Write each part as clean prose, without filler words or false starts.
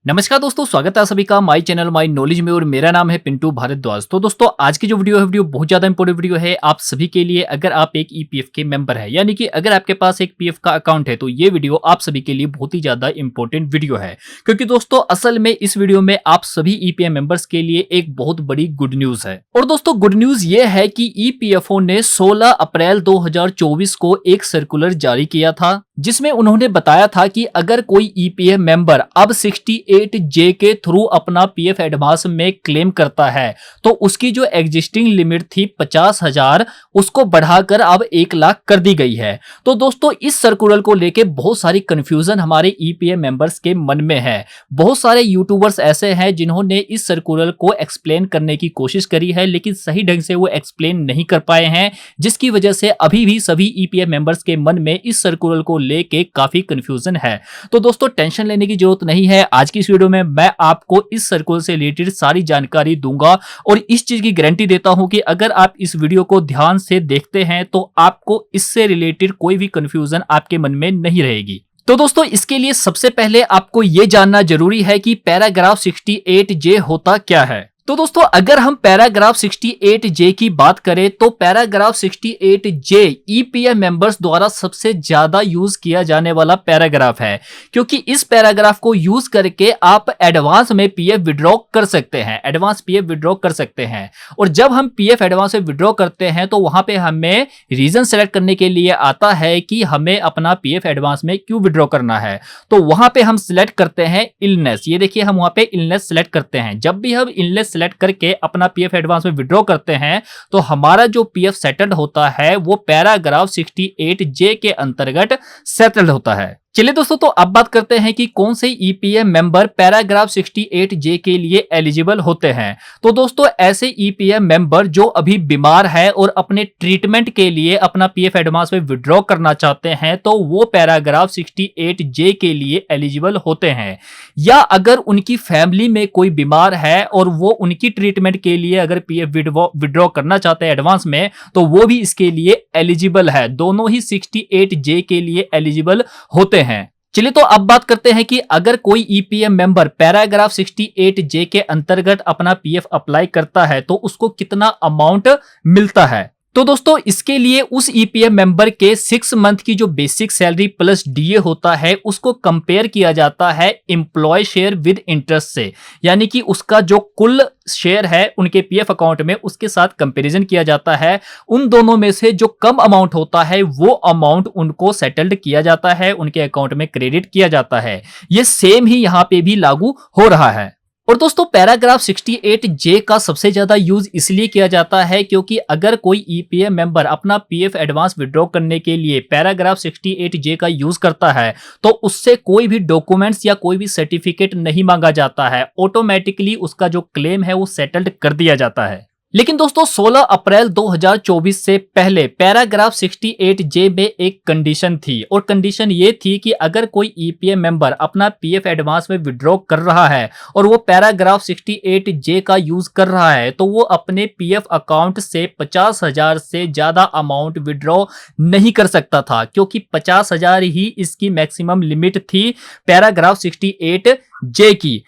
नमस्कार दोस्तों, स्वागत है सभी का माय चैनल माय नॉलेज में और मेरा नाम है पिंटू भारद्वाज। तो दोस्तों आज की जो वीडियो है बहुत ज्यादा इंपॉर्टेंट वीडियो है आप सभी के लिए। अगर आप एक ईपीएफ के मेंबर है यानी कि अगर आपके पास एक पीएफ का अकाउंट है तो ये वीडियो आप सभी के लिए बहुत ही ज्यादा इंपॉर्टेंट वीडियो है, क्योंकि दोस्तों असल में इस वीडियो में आप सभी ईपीएफ मेंबर्स के लिए एक बहुत बड़ी गुड न्यूज है। और दोस्तों गुड न्यूज ये है कि ईपीएफओ ने 16 अप्रैल 2024 को एक सर्कुलर जारी किया था, जिसमें उन्होंने बताया था कि अगर कोई ईपीएफ मेंबर अब 68J के थ्रू अपना पीएफ एडवांस में क्लेम करता है तो उसकी जो एग्जिस्टिंग लिमिट थी 50,000 उसको बढ़ाकर अब 1 लाख कर दी गई है। तो दोस्तों इस सर्कुलर को लेके बहुत सारी कंफ्यूजन हमारे ईपीएफ मेंबर्स के मन में है। बहुत सारे यूट्यूबर्स ऐसे हैं जिन्होंने इस सर्कुलर को एक्सप्लेन करने की कोशिश करी है, लेकिन सही ढंग से वो एक्सप्लेन नहीं कर पाए हैं, जिसकी वजह से अभी भी सभी ईपीएफ मेंबर्स के मन में इस सर्कुलर को लेके काफी कंफ्यूजन है। तो दोस्तों टेंशन लेने की जरूरत नहीं है। आज की इस वीडियो में मैं आपको इस सर्कुलर से रिलेटेड सारी जानकारी दूंगा और इस चीज की गारंटी देता हूं कि अगर आप इस वीडियो को ध्यान से देखते हैं तो आपको इससे रिलेटेड कोई भी कंफ्यूजन आपके मन में नहीं रहेगी। तो दोस्तों इसके लिए सबसे पहले आपको यह जानना जरूरी है कि पैराग्राफ 68J होता क्या है। तो दोस्तों अगर हम पैराग्राफ 68J की बात करें तो पैराग्राफ 68J ईपीएफ मेंबर्स द्वारा सबसे ज्यादा यूज किया जाने वाला पैराग्राफ है, क्योंकि इस पैराग्राफ को यूज करके आप एडवांस में पीएफ विड्रॉ कर सकते हैं, एडवांस पीएफ विड्रॉ कर सकते हैं। और जब हम पीएफ एडवांस में विड्रॉ करते हैं तो वहां पे हमें रीजन सेलेक्ट करने के लिए आता है कि हमें अपना पीएफ एडवांस में क्यों विड्रॉ करना है। तो वहां पे हम सिलेक्ट करते हैं इलनेस। ये देखिए हम वहां पे इलनेस सेलेक्ट करते हैं। जब भी हम इलनेस सेलेक्ट करके अपना पीएफ एडवांस में विड्रॉ करते हैं तो हमारा जो पीएफ सेटल्ड होता है वो पैराग्राफ 68J के अंतर्गत सेटल्ड होता है। चलिए दोस्तों तो अब बात करते हैं कि कौन से ईपीएफ मेंबर पैराग्राफ 68J के लिए एलिजिबल होते हैं। तो दोस्तों ऐसे ईपीएफ मेंबर जो अभी बीमार है और अपने ट्रीटमेंट के लिए अपना पीएफ एडवांस में विड्रॉ करना चाहते हैं तो वो पैराग्राफ 68J के लिए एलिजिबल होते हैं। या अगर उनकी फैमिली में कोई बीमार है और वो उनकी ट्रीटमेंट के लिए अगर पीएफ विड्रॉ करना चाहते हैं एडवांस में तो वो भी इसके लिए एलिजिबल है। दोनों ही 68J के लिए एलिजिबल होते हैं। चलिए तो अब बात करते हैं कि अगर कोई ईपीएफ मेंबर पैराग्राफ 68J के अंतर्गत अपना पीएफ अप्लाई करता है तो उसको कितना अमाउंट मिलता है। तो दोस्तों इसके लिए उस ईपीएफ मेंबर के 6 मंथ की जो बेसिक सैलरी प्लस डीए होता है उसको कंपेयर किया जाता है एम्प्लॉय शेयर विद इंटरेस्ट से, यानी कि उसका जो कुल शेयर है उनके पीएफ अकाउंट में उसके साथ कंपैरिजन किया जाता है। उन दोनों में से जो कम अमाउंट होता है वो अमाउंट उनको सेटल्ड किया जाता है, उनके अकाउंट में क्रेडिट किया जाता है। ये सेम ही यहां पे भी लागू हो रहा है। और दोस्तों पैराग्राफ 68J का सबसे ज्यादा यूज इसलिए किया जाता है क्योंकि अगर कोई ईपीएफ मेंबर अपना पीएफ एडवांस विड्रॉ करने के लिए पैराग्राफ 68J का यूज करता है तो उससे कोई भी डॉक्यूमेंट्स या कोई भी सर्टिफिकेट नहीं मांगा जाता है, ऑटोमेटिकली उसका जो क्लेम है वो सेटल्ड कर दिया जाता है। लेकिन दोस्तों 16 अप्रैल 2024 से पहले पैराग्राफ 68J में एक कंडीशन थी और कंडीशन ये थी कि अगर कोई ईपीएफ मेंबर अपना पीएफ एडवांस में विड्रॉ कर रहा है और वो पैराग्राफ 68J का यूज कर रहा है तो वो अपने पीएफ अकाउंट से 50,000 से ज्यादा अमाउंट विड्रॉ नहीं कर सकता था, क्योंकि 50,000 ही इसकी मैक्सिमम लिमिट थी पैराग्राफ 68J की।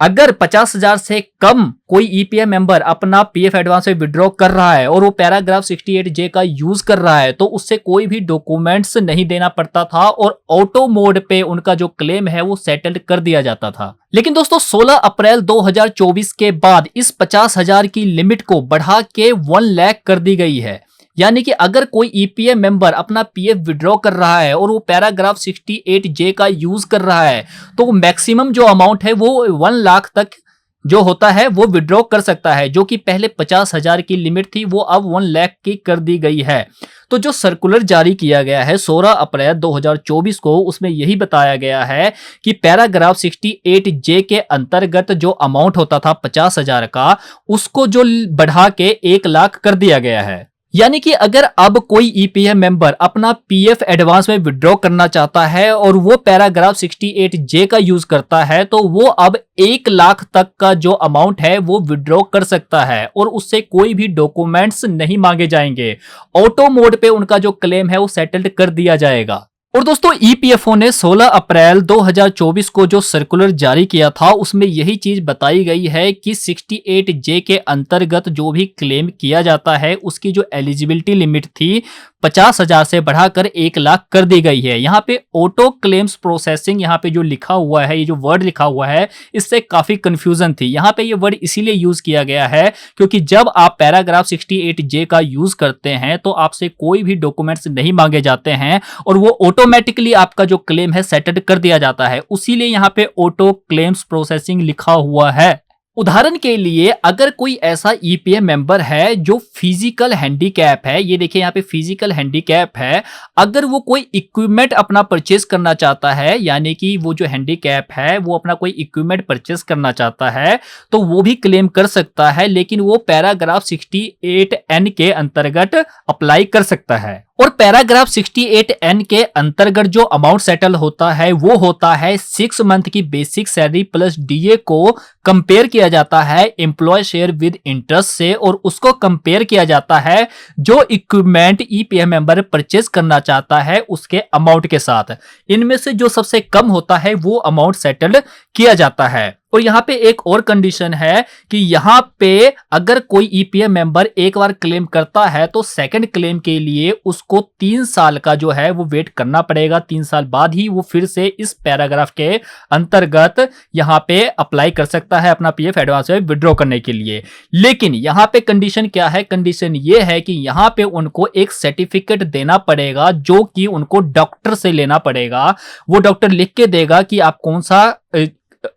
अगर 50,000 से कम कोई ईपीएफ मेंबर अपना पीएफ एडवांस में विड्रॉ कर रहा है और वो पैराग्राफ 68J का यूज कर रहा है तो उससे कोई भी डॉक्यूमेंट्स नहीं देना पड़ता था और ऑटो मोड पे उनका जो क्लेम है वो सेटल्ड कर दिया जाता था। लेकिन दोस्तों 16 अप्रैल 2024 के बाद इस 50,000 की लिमिट को बढ़ा के 1 लाख कर दी गई है, यानी कि अगर कोई ईपीएफ मेंबर अपना पीएफ विड्रॉ कर रहा है और वो पैराग्राफ 68J का यूज कर रहा है तो मैक्सिमम जो अमाउंट है वो 1 लाख तक जो होता है वो विड्रॉ कर सकता है, जो कि पहले 50,000 की लिमिट थी वो अब 1 लाख की कर दी गई है। तो जो सर्कुलर जारी किया गया है 16 अप्रैल 2024 को उसमें यही बताया गया है कि पैराग्राफ 68J के अंतर्गत जो अमाउंट होता था 50,000 का उसको जो बढ़ा के 1 लाख कर दिया गया है। यानी कि अगर अब कोई ईपीएफ मेंबर अपना पीएफ एडवांस में विड्रॉ करना चाहता है और वो पैराग्राफ 68J का यूज करता है तो वो अब 1 लाख तक का जो अमाउंट है वो विड्रॉ कर सकता है और उससे कोई भी डॉक्यूमेंट्स नहीं मांगे जाएंगे। ऑटो मोड पे उनका जो क्लेम है वो सेटल्ड कर दिया जाएगा। और दोस्तों ईपीएफओ ने 16 अप्रैल 2024 को जो सर्कुलर जारी किया था उसमें यही चीज बताई गई है कि 68J के अंतर्गत जो भी क्लेम किया जाता है उसकी जो एलिजिबिलिटी लिमिट थी 50,000 से बढ़ाकर 1 लाख कर दी गई है। यहाँ पे ऑटो क्लेम्स प्रोसेसिंग यहाँ पे जो लिखा हुआ है, ये जो वर्ड लिखा हुआ है, इससे काफी कंफ्यूजन थी। यहाँ पे ये वर्ड इसीलिए यूज किया गया है क्योंकि जब आप पैराग्राफ 68J का यूज करते हैं तो आपसे कोई भी डॉक्यूमेंट्स नहीं मांगे जाते हैं और वो ऑटोमेटिकली आपका जो क्लेम है सेटल्ड कर दिया जाता है। उसीलिए यहाँ पे ऑटो क्लेम्स प्रोसेसिंग लिखा हुआ है। उदाहरण के लिए अगर कोई ऐसा ईपीएफ मेंबर है जो फिजिकल हैंडीकैप है, ये देखिए यहाँ पे फिजिकल हैंडीकैप है, अगर वो कोई इक्विपमेंट अपना परचेस करना चाहता है, यानी कि वो जो हैंडीकैप है वो अपना कोई इक्विपमेंट परचेस करना चाहता है तो वो भी क्लेम कर सकता है, लेकिन वो पैराग्राफ 68N के अंतर्गत अप्लाई कर सकता है। और पैराग्राफ 68N के अंतर्गत जो अमाउंट सेटल होता है वो होता है 6 मंथ की बेसिक सैलरी प्लस डीए को कंपेयर किया जाता है एम्प्लॉय शेयर विद इंटरेस्ट से, और उसको कंपेयर किया जाता है जो इक्विपमेंट ईपीएफ मेंबर परचेज करना चाहता है उसके अमाउंट के साथ। इनमें से जो सबसे कम होता है वो अमाउंट सेटल किया जाता है। और यहाँ पे एक और कंडीशन है कि यहाँ पे अगर कोई ईपीएफ मेंबर एक बार क्लेम करता है तो सेकंड क्लेम के लिए उसको 3 साल का जो है वो वेट करना पड़ेगा। 3 साल बाद ही वो फिर से इस पैराग्राफ के अंतर्गत यहाँ पे अप्लाई कर सकता है अपना पीएफ एडवांस में विड्रॉ करने के लिए। लेकिन यहाँ पे कंडीशन क्या है? कंडीशन ये है कि यहाँ पे उनको एक सर्टिफिकेट देना पड़ेगा जो कि उनको डॉक्टर से लेना पड़ेगा। वो डॉक्टर लिख के देगा कि आप कौन सा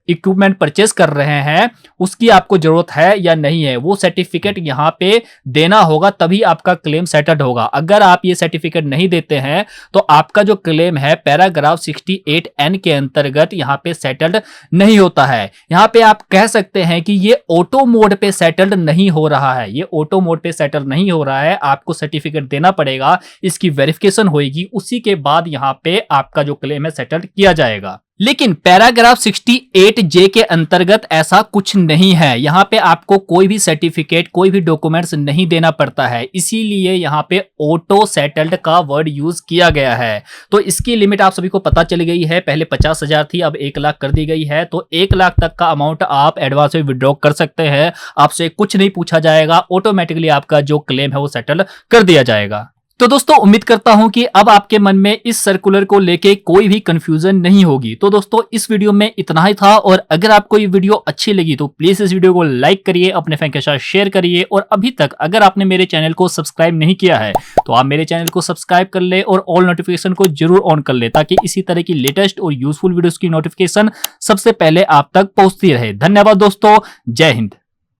इक्विपमेंट परचेस कर रहे हैं, उसकी आपको जरूरत है या नहीं है, वो सर्टिफिकेट यहाँ पे देना होगा, तभी आपका क्लेम सेटल्ड होगा। अगर आप ये सर्टिफिकेट नहीं देते हैं तो आपका जो क्लेम है पैराग्राफ 68N के अंतर्गत यहाँ पे सेटल्ड नहीं होता है। यहाँ पे आप कह सकते हैं कि ये ऑटो मोड पे सेटल्ड नहीं हो रहा है, ये ऑटो मोड पे सेटल नहीं हो रहा है, आपको सर्टिफिकेट देना पड़ेगा, इसकी वेरिफिकेशन होगी, उसी के बाद यहाँ पे आपका जो क्लेम है सेटल्ड किया जाएगा। लेकिन पैराग्राफ 68J के अंतर्गत ऐसा कुछ नहीं है। यहाँ पे आपको कोई भी सर्टिफिकेट, कोई भी डॉक्यूमेंट्स नहीं देना पड़ता है, इसीलिए यहाँ पे ऑटो सेटल्ड का वर्ड यूज किया गया है। तो इसकी लिमिट आप सभी को पता चली गई है, पहले 50,000 थी, अब 1 लाख कर दी गई है। तो 1 लाख तक का अमाउंट आप एडवांस में विड्रॉ कर सकते हैं, आपसे कुछ नहीं पूछा जाएगा, ऑटोमेटिकली आपका जो क्लेम है वो सेटल कर दिया जाएगा। तो दोस्तों उम्मीद करता हूं कि अब आपके मन में इस सर्कुलर को लेके कोई भी कंफ्यूजन नहीं होगी। तो दोस्तों इस वीडियो में इतना ही था, और अगर आपको ये वीडियो अच्छी लगी तो प्लीज इस वीडियो को लाइक करिए, अपने फ्रेंड के साथ शेयर करिए, और अभी तक अगर आपने मेरे चैनल को सब्सक्राइब नहीं किया है तो आप मेरे चैनल को सब्सक्राइब कर ले और ऑल नोटिफिकेशन को जरूर ऑन कर ले, ताकि इसी तरह की लेटेस्ट और यूजफुल वीडियोस की नोटिफिकेशन सबसे पहले आप तक पहुंचती रहे। धन्यवाद दोस्तों, जय हिंद।